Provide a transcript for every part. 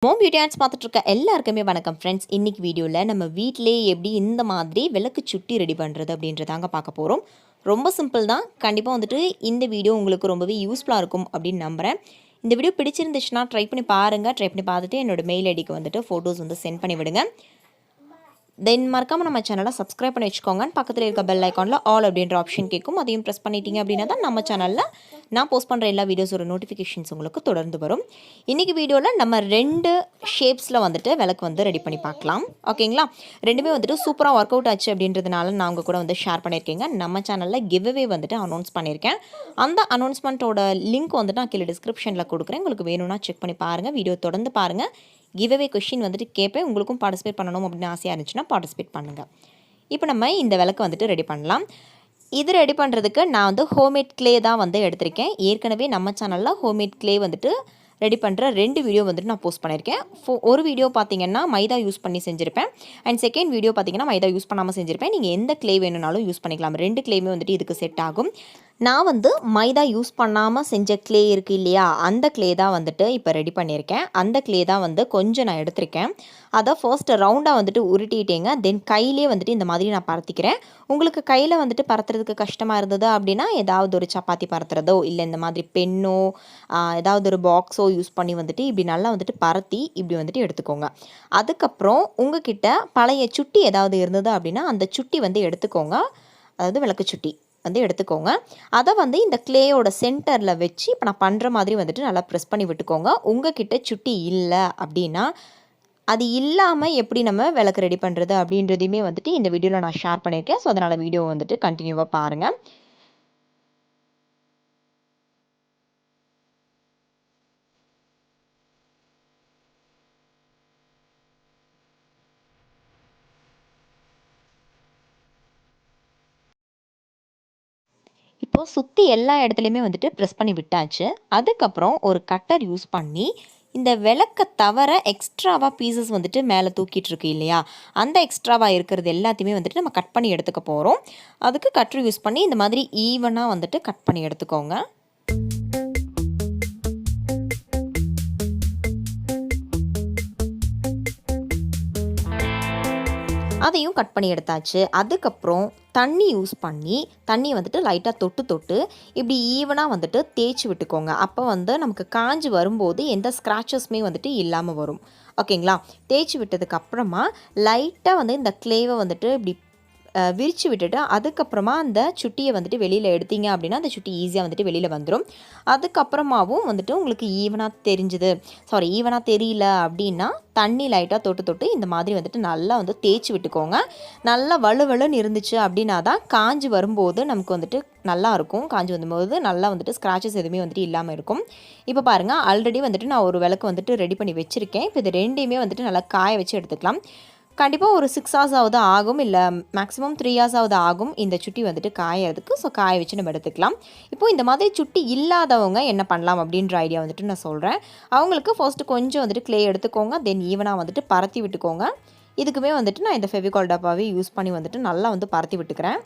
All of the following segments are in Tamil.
மோம் பியூட்டி ஆர்ட்ஸ் பார்த்துட்டு இருக்க எல்லாருக்குமே வணக்கம் ஃப்ரெண்ட்ஸ். இன்றைக்கி வீடியோவில் நம்ம வீட்டிலே எப்படி இந்த மாதிரி விளக்கு சுட்டி ரெடி பண்ணுறது அப்படின்றதாங்க பார்க்க போகிறோம். ரொம்ப சிம்பிள் தான். கண்டிப்பாக வந்துட்டு இந்த வீடியோ உங்களுக்கு ரொம்பவே யூஸ்ஃபுல்லாக இருக்கும் அப்படின்னு நம்புகிறேன். இந்த வீடியோ பிடிச்சிருந்துச்சுன்னா ட்ரை பண்ணி பாருங்கள். ட்ரை பண்ணி பார்த்துட்டு என்னோடய மெயில் ஐடிக்கு வந்துட்டு ஃபோட்டோஸ் வந்து சென்ட் பண்ணி விடுங்க. தென் மறக்காமல் நம்ம சேனலை சப்ஸ்கிரைப் பண்ணி வச்சுக்கோங்க. பக்கத்தில் இருக்க பெல் ஐக்கானில் ஆல் அப்படின்ற ஆப்ஷன் கேட்கும். அதையும் ப்ரெஸ் பண்ணிட்டீங்க அப்படின்னா தான் நம்ம சேனலில் நான் போஸ்ட் பண்ணுற எல்லா வீடியோஸோட நோட்டிஃபிகேஷன்ஸ் உங்களுக்கு தொடர்ந்து வரும். இன்றைக்கி வீடியோவில் நம்ம 2 ஷேப்ஸில் வந்துட்டு விளக்கு வந்து ரெடி பண்ணி பார்க்கலாம். ஓகேங்களா? ரெண்டுமே வந்துட்டு சூப்பராக ஒர்க் அவுட் ஆச்சு அப்படின்றதுனால நான் உங்கள் கூட வந்து ஷேர் பண்ணியிருக்கேங்க. நம்ம சேனலில் கிவ்அவே வந்துட்டு அனௌன்ஸ் பண்ணியிருக்கேன். அந்த அனௌன்ஸ்மெண்ட்டோட லிங்க் வந்துட்டு நான் கீழே டிஸ்கிரிப்ஷனில் கொடுக்குறேன். உங்களுக்கு வேணும்னா செக் பண்ணி பாருங்கள். வீடியோ தொடர்ந்து பாருங்கள். கிவ்அவே கொஷின் வந்துட்டு கேட்பேன். உங்களுக்கும் பார்ட்டிசிபேட் பண்ணணும் அப்படின்னு ஆசையாக இருந்துச்சுன்னா பார்ட்டிசிபேட் பண்ணுங்கள். இப்போ நம்ம இந்த விளக்கு வந்துட்டு ரெடி பண்ணலாம். இது ரெடி பண்ணுறதுக்கு நான் வந்து ஹோம்மேட் க்ளே தான் வந்து எடுத்திருக்கேன். ஏற்கனவே நம்ம சேனலில் ஹோம்மேட் க்ளே வந்துட்டு ரெடி பண்ணுற 2 வீடியோ வந்துட்டு நான் போஸ்ட் பண்ணியிருக்கேன். ஒரு வீடியோ பார்த்தீங்கன்னா மைதா யூஸ் பண்ணி செஞ்சுருப்பேன். அண்ட் செகண்ட் வீடியோ பார்த்தீங்கன்னா மைதா யூஸ் பண்ணாமல் செஞ்சுருப்பேன். நீங்கள் எந்த க்ளே வேணும்னாலும் யூஸ் பண்ணிக்கலாம். 2 க்ளேயுமே வந்துட்டு இதுக்கு செட் ஆகும். நான் வந்து மைதா யூஸ் பண்ணாமல் செஞ்ச க்ளே இருக்குது இல்லையா, அந்த க்ளே தான் வந்துட்டு இப்போ ரெடி பண்ணியிருக்கேன். அந்த க்ளே தான் வந்து கொஞ்சம் நான் எடுத்திருக்கேன். அதை ஃபர்ஸ்ட் ரவுண்டாக வந்துட்டு உருட்டிட்டேங்க. தென் கையிலே வந்துட்டு இந்த மாதிரி நான் பரத்திக்கிறேன். உங்களுக்கு கையில் வந்துட்டு பரத்துறதுக்கு கஷ்டமாக இருந்தது அப்படின்னா ஏதாவது ஒரு சப்பாத்தி பரத்துறதோ இல்லை இந்த மாதிரி பென்னோ ஏதாவது ஒரு பாக்ஸோ யூஸ் பண்ணி வந்துட்டு இப்படி நல்லா வந்துட்டு பரத்தி இப்படி வந்துட்டு எடுத்துக்கோங்க. அதுக்கப்புறம் உங்ககிட்ட பழைய சுட்டி ஏதாவது இருந்தது அப்படின்னா அந்த சுட்டி வந்து எடுத்துக்கோங்க. அதாவது விளக்கு சுட்டி வந்து எடுத்துக்கோங்க. அதை வந்து இந்த க்ளேயோட சென்டரில் வச்சு இப்போ நான் பண்ணுற மாதிரி வந்துட்டு நல்லா ப்ரெஸ் பண்ணி விட்டுக்கோங்க. உங்ககிட்ட சுட்டி இல்லை அப்படின்னா அது இல்லாமல் எப்படி நம்ம விளக்கு ரெடி பண்ணுறது அப்படின்றதையுமே வந்துட்டு இந்த வீடியோவில் நான் ஷேர் பண்ணியிருக்கேன். ஸோ அதனால் வீடியோ வந்துட்டு கண்டினியூவாக பாருங்கள். இப்போது சுற்றி எல்லா இடத்துலையுமே வந்துட்டு ப்ரெஸ் பண்ணி விட்டாச்சு. அதுக்கப்புறம் ஒரு கட்டர் யூஸ் பண்ணி இந்த விளக்க தவிர எக்ஸ்ட்ராவாக பீசஸ் வந்துட்டு மேலே தூக்கிட்டு இருக்கு இல்லையா, அந்த எக்ஸ்ட்ராவாக இருக்கிறது எல்லாத்தையுமே வந்துட்டு நம்ம கட் பண்ணி எடுத்துக்க போகிறோம். அதுக்கு கட்டர் யூஸ் பண்ணி இந்த மாதிரி ஈவனாக வந்துட்டு கட் பண்ணி எடுத்துக்கோங்க. அதையும் கட் பண்ணி எடுத்தாச்சு. அதுக்கப்புறம் தண்ணி யூஸ் பண்ணி தண்ணியை வந்துட்டு லைட்டாக தொட்டு இப்படி ஈவனாக வந்துட்டு தேய்ச்சி விட்டுக்கோங்க. அப்போ வந்து நமக்கு காஞ்சி வரும்போது எந்த ஸ்க்ராச்சஸுமே வந்துட்டு இல்லாமல் வரும். ஓகேங்களா? தேய்ச்சி விட்டதுக்கப்புறமா லைட்டாக வந்து இந்த க்ளேவை வந்துட்டு இப்படி விரித்து விட்டுட்டு அதுக்கப்புறமா அந்த சுட்டியை வந்துட்டு வெளியில் எடுத்தீங்க அப்படின்னா அந்த சுட்டி ஈஸியாக வந்துட்டு வெளியில் வந்துடும். அதுக்கப்புறமாவும் வந்துட்டு உங்களுக்கு ஈவனாக தெரியல அப்படின்னா தண்ணி லைட்டாக தொட்டு இந்த மாதிரி வந்துட்டு நல்லா வந்து தேய்ச்சி விட்டுக்கோங்க. நல்லா வலுவலுன்னு இருந்துச்சு அப்படின்னா தான் காஞ்சி வரும்போது நமக்கு வந்துட்டு நல்லாயிருக்கும். காஞ்சி வரும்போது நல்லா வந்துட்டு ஸ்க்ராச்சஸ் எதுவுமே வந்துட்டு இல்லாமல் இருக்கும். இப்போ பாருங்கள், ஆல்ரெடி வந்துட்டு நான் ஒரு விளக்கு வந்துட்டு ரெடி பண்ணி வச்சுருக்கேன். இப்போ இது 2யுமே வந்துட்டு நல்லா காய வச்சு எடுத்துக்கலாம். கண்டிப்பாக ஒரு 6 ஹவர்ஸாவது ஆகும், இல்லை மேக்ஸிமம் 3 ஹவர்ஸாவது ஆகும் இந்த சுட்டி வந்துட்டு காயறதுக்கு. ஸோ காய வச்சு நம்ம எடுத்துக்கலாம். இப்போது இந்த மாதிரி சுட்டி இல்லாதவங்க என்ன பண்ணலாம் அப்படின்ற ஐடியா வந்துட்டு நான் சொல்கிறேன். அவங்களுக்கு ஃபர்ஸ்ட்டு கொஞ்சம் வந்துட்டு க்ளே எடுத்துக்கோங்க. தென் ஈவனாக வந்துட்டு பரத்தி விட்டுக்கோங்க. இதுக்குமே வந்துட்டு நான் இந்த ஃபெவிகால் டப்பாவே யூஸ் பண்ணி வந்துட்டு நல்லா வந்து பரத்தி விட்டுக்கிறேன்.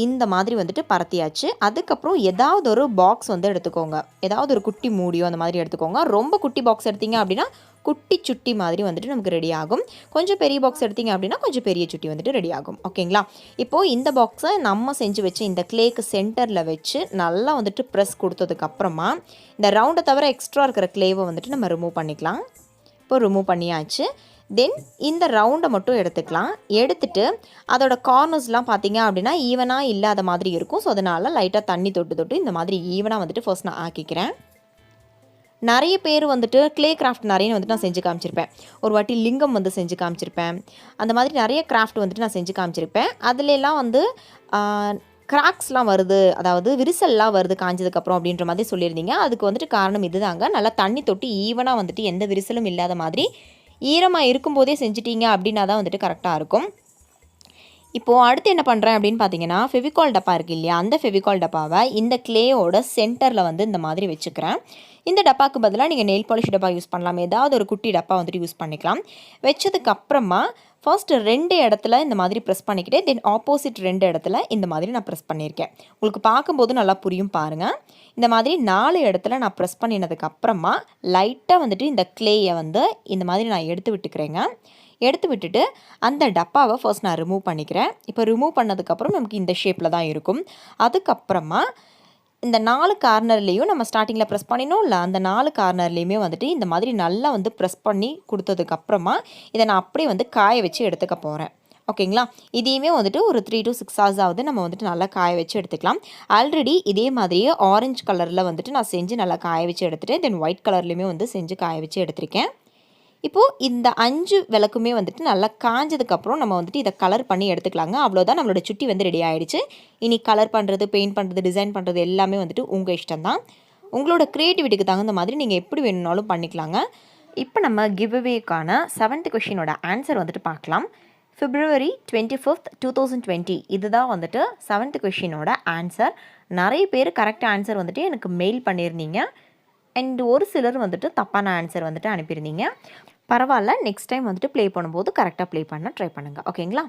இந்த மாதிரி வந்துட்டு பரத்தியாச்சு. அதுக்கப்புறம் ஏதாவது ஒரு பாக்ஸ் வந்து எடுத்துக்கோங்க. ஏதாவது ஒரு குட்டி மூடியோ அந்த மாதிரி எடுத்துக்கோங்க. ரொம்ப குட்டி பாக்ஸ் எடுத்தீங்க அப்படின்னா குட்டி சுட்டி மாதிரி வந்துட்டு நமக்கு ரெடி ஆகும். கொஞ்சம் பெரிய பாக்ஸ் எடுத்தீங்க அப்படின்னா கொஞ்சம் பெரிய சுட்டி வந்துட்டு ரெடி ஆகும். ஓகேங்களா? இப்போது இந்த பாக்ஸை நம்ம செஞ்சு வச்சு இந்த க்ளேக்கு சென்டரில் வச்சு நல்லா வந்துட்டு ப்ரெஸ் கொடுத்ததுக்கப்புறமா இந்த ரவுண்டை தவிர எக்ஸ்ட்ரா இருக்கிற க்ளேவை வந்துட்டு நம்ம ரிமூவ் பண்ணிக்கலாம். இப்போ ரிமூவ் பண்ணியாச்சு. தென் இந்த ரவுண்டை மட்டும் எடுத்துக்கலாம். எடுத்துகிட்டு அதோட கார்னர்ஸ்லாம் பார்த்தீங்க அப்படின்னா ஈவனாக இல்லாத மாதிரி இருக்கும். ஸோ அதனால் லைட்டாக தண்ணி தொட்டு இந்த மாதிரி ஈவனாக வந்துட்டு ஃபர்ஸ்ட் நான் ஆக்கிக்கிறேன். நிறைய பேர் வந்துட்டு க்ளே கிராஃப்ட் நிறைய வந்துட்டு நான் செஞ்சு காமிச்சிருப்பேன். ஒரு வாட்டி லிங்கம் வந்து செஞ்சு காமிச்சிருப்பேன். அந்த மாதிரி நிறைய கிராஃப்ட் வந்துட்டு நான் செஞ்சு காமிச்சிருப்பேன். அதுலலாம் வந்து கிராக்ஸ்லாம் வருது, அதாவது விரிசல்லாம் வருது காஞ்சதுக்கப்புறம் அப்படின்ற மாதிரி சொல்லியிருந்தீங்க. அதுக்கு வந்துட்டு காரணம் இதுதாங்க. நல்லா தண்ணி தொட்டு ஈவனாக வந்துட்டு எந்த விரிசலும் இல்லாத மாதிரி ஈரமாக இருக்கும்போதே செஞ்சிட்டிங்க அப்படின்னா தான் வந்துட்டு கரெக்டாக இருக்கும். இப்போது அடுத்து என்ன பண்ணுறேன் அப்படின்னு பார்த்தீங்கன்னா, ஃபெவிகால் டப்பா இருக்குது இல்லையா, அந்த ஃபெவிகால் டப்பாவை இந்த க்ளேயோட சென்டரில் வந்து இந்த மாதிரி வச்சுக்கிறேன். இந்த டப்பாக்கு பதிலாக நீங்கள் நெயில் பாலிஷ் டப்பா யூஸ் பண்ணலாம், ஏதாவது ஒரு குட்டி டப்பா வந்துட்டு யூஸ் பண்ணிக்கலாம். வச்சதுக்கப்புறமா ஃபர்ஸ்ட்டு 2 இடத்துல இந்த மாதிரி ப்ரெஸ் பண்ணிக்கிட்டு தென் ஆப்போசிட் 2 இடத்துல இந்த மாதிரி நான் ப்ரெஸ் பண்ணியிருக்கேன். உங்களுக்கு பார்க்கும்போது நல்லா புரியும் பாருங்கள். இந்த மாதிரி 4 இடத்துல நான் ப்ரெஸ் பண்ணினதுக்கப்புறமா லைட்டாக வந்துட்டு இந்த க்ளேயை வந்து இந்த மாதிரி நான் எடுத்து விட்டுக்கிறேங்க. எடுத்து விட்டுட்டு அந்த டப்பாவை ஃபர்ஸ்ட் நான் ரிமூவ் பண்ணிக்கிறேன். இப்போ ரிமூவ் பண்ணதுக்கப்புறம் நமக்கு இந்த ஷேப்பில் தான் இருக்கும். அதுக்கப்புறமா இந்த 4 கார்னர்லேயும் நம்ம ஸ்டார்டிங்கில் ப்ரெஸ் பண்ணினோம்ல, அந்த 4 கார்னர்லேயுமே வந்துட்டு இந்த மாதிரி நல்லா வந்து ப்ரெஸ் பண்ணி கொடுத்ததுக்கப்புறமா இதை நான் அப்படியே வந்து காய வச்சு எடுத்துக்க போகிறேன். ஓகேங்களா? இதையுமே வந்துட்டு ஒரு 3 to 6 hours ஆகுது நம்ம வந்துட்டு நல்லா காய வச்சு எடுத்துக்கலாம். ஆல்ரெடி இதே மாதிரியே ஆரஞ்சு கலரில் வந்துட்டு நான் செஞ்சு நல்லா காய வச்சு எடுத்துகிட்டு தென் ஒயிட் கலர்லேயுமே வந்து செஞ்சு காய வச்சு எடுத்திருக்கேன். இப்போது இந்த 5 விளக்குமே வந்துட்டு நல்லா காஞ்சதுக்கப்புறம் நம்ம வந்துட்டு இதை கலர் பண்ணி எடுத்துக்கலாங்க. அவ்வளோதான், நம்மளோட சுட்டி வந்து ரெடி ஆகிடுச்சு. இனி கலர் பண்ணுறது, பெயிண்ட் பண்ணுறது, டிசைன் பண்ணுறது எல்லாமே வந்துட்டு உங்கள் இஷ்டம்தான். உங்களோட க்ரியேட்டிவிட்டிக்கு தகுந்த மாதிரி நீங்கள் எப்படி வேணும்னாலும் பண்ணிக்கலாங்க. இப்போ நம்ம கிவ்அவேக்கான 7th கொஷினோட ஆன்சர் வந்துட்டு பார்க்கலாம். February 25th 2020 இதுதான் வந்துட்டு 7th கொஷினோட ஆன்சர். நிறைய பேர் கரெக்ட் ஆன்சர் வந்துட்டு எனக்கு மெயில் பண்ணியிருந்தீங்க. அண்ட் ஒரு சிலர் வந்துட்டு தப்பான ஆன்சர் வந்துட்டு அனுப்பியிருந்தீங்க. பரவாயில்ல, நெக்ஸ்ட் டைம் வந்துட்டு ப்ளே பண்ணும்போது கரெக்டாக ப்ளே பண்ண ட்ரை பண்ணுங்கள். ஓகேங்களா?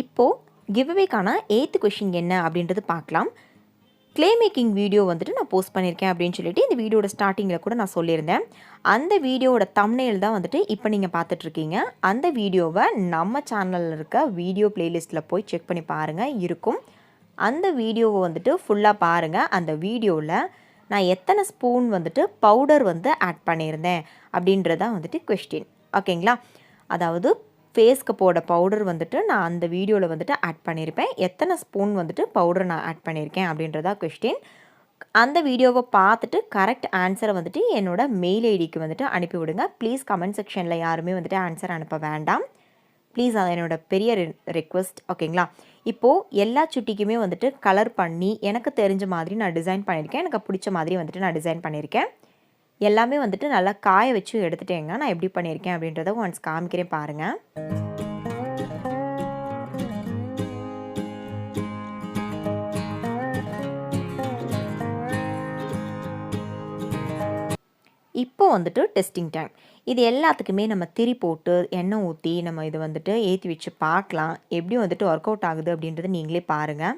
இப்போது கிவ்அவேக்கான 8th கொஷின் என்ன அப்படின்றது பார்க்கலாம். க்ளே மேக்கிங் வீடியோ வந்துட்டு நான் போஸ்ட் பண்ணியிருக்கேன் அப்படின்னு சொல்லிட்டு இந்த வீடியோட ஸ்டார்டிங்கில் கூட நான் சொல்லியிருந்தேன். அந்த வீடியோவோட தம்ப்நெயில் தான் வந்துட்டு இப்போ நீங்கள் பார்த்துட்ருக்கீங்க. அந்த வீடியோவை நம்ம சேனலில் இருக்க வீடியோ ப்ளேலிஸ்ட்டில் போய் செக் பண்ணி பாருங்கள், இருக்கும். அந்த வீடியோவை வந்துட்டு ஃபுல்லாக பாருங்கள். அந்த வீடியோவில் நான் எத்தனை ஸ்பூன் வந்துட்டு பவுடர் வந்து ஆட் பண்ணியிருந்தேன் அப்படின்றதான் வந்துட்டு கொஸ்டின். ஓகேங்களா? அதாவது ஃபேஸ்க்கு போட பவுடர் வந்துட்டு நான் அந்த வீடியோவில் வந்துட்டு ஆட் பண்ணியிருப்பேன். எத்தனை ஸ்பூன் வந்துட்டு பவுடர் நான் ஆட் பண்ணியிருக்கேன் அப்படின்றதா கொஸ்டின். அந்த வீடியோவை பார்த்துட்டு கரெக்ட் ஆன்சரை வந்துட்டு என்னோட மெயில் ஐடிக்கு வந்துட்டு அனுப்பி விடுங்க. ப்ளீஸ் கமெண்ட் செக்ஷனில் யாருமே வந்துட்டு ஆன்சர் அனுப்ப வேண்டாம் ப்ளீஸ். அது என்னோடய பெரிய ரெக்வஸ்ட். ஓகேங்களா? இப்போது எல்லா சுட்டிக்குமே வந்துட்டு கலர் பண்ணி எனக்கு தெரிஞ்ச மாதிரி நான் டிசைன் பண்ணியிருக்கேன். எனக்கு பிடிச்ச மாதிரி வந்துட்டு நான் டிசைன் பண்ணியிருக்கேன். எல்லாமே வந்துட்டு நல்லா காய வச்சு எடுத்துட்டேங்க. நான் எப்படி பண்ணியிருக்கேன் அப்படின்றத ஒன்ஸ் காமிக்கிறேன் பாருங்கள். இப்போ வந்துட்டு டெஸ்டிங் டைம். இது எல்லாத்துக்குமே நம்ம திரி போட்டு எண்ணெய் ஊற்றி நம்ம இதை வந்துட்டு ஏற்றி வச்சு பார்க்கலாம். எப்படி வந்துட்டு ஒர்க் அவுட் ஆகுது அப்படின்றத நீங்களே பாருங்கள்.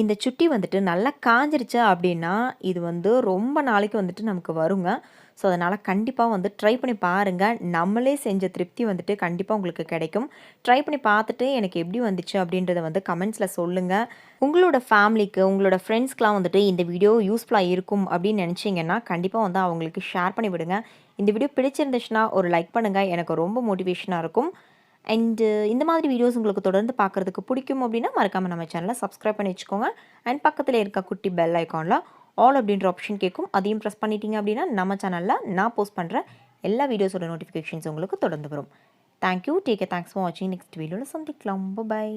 இந்த சுட்டி வந்துட்டு நல்லா காஞ்சிருச்சு அப்படின்னா இது வந்து ரொம்ப நாளைக்கு வந்துட்டு நமக்கு வருங்க. ஸோ அதனால் கண்டிப்பாக வந்து ட்ரை பண்ணி பாருங்கள். நம்மளே செஞ்ச திருப்தி வந்துட்டு கண்டிப்பாக உங்களுக்கு கிடைக்கும். ட்ரை பண்ணி பார்த்துட்டு எனக்கு எப்படி வந்துச்சு அப்படின்றத வந்து கமெண்ட்ஸில் சொல்லுங்கள். உங்களோட ஃபேமிலிக்கு, உங்களோட ஃப்ரெண்ட்ஸ்க்குலாம் வந்துட்டு இந்த வீடியோ யூஸ்ஃபுல்லாக இருக்கும் அப்படின்னு நினச்சிங்கன்னா கண்டிப்பாக வந்து அவங்களுக்கு ஷேர் பண்ணி விடுங்க. இந்த வீடியோ பிடிச்சிருந்துச்சுன்னா ஒரு லைக் பண்ணுங்கள். எனக்கு ரொம்ப மோட்டிவேஷனாக இருக்கும். அண்டு இந்த மாதிரி வீடியோஸ் உங்களுக்கு தொடர்ந்து பார்க்குறதுக்கு பிடிக்கும் அப்படின்னா மறக்காமல் நம்ம சேனலை சப்ஸ்கிரைப் பண்ணி வச்சுக்கோங்க. அண்ட் பக்கத்தில் இருக்க குட்டி பெல் ஐக்கானில் ஆல் அப்படின்ற ஆப்ஷன் கேட்கும். அதையும் ப்ரெஸ் பண்ணிட்டீங்க அப்படின்னா நம்ம சேனலில் நான் போஸ்ட் பண்ணுற எல்லா வீடியோஸோட நோட்டிஃபிகேஷன்ஸ் உங்களுக்கு தொடர்ந்து வரும். Thank you. Take care. Thanks for வாட்சிங். நெக்ஸ்ட் வீடியோவில் சந்திக்கலாம். பை.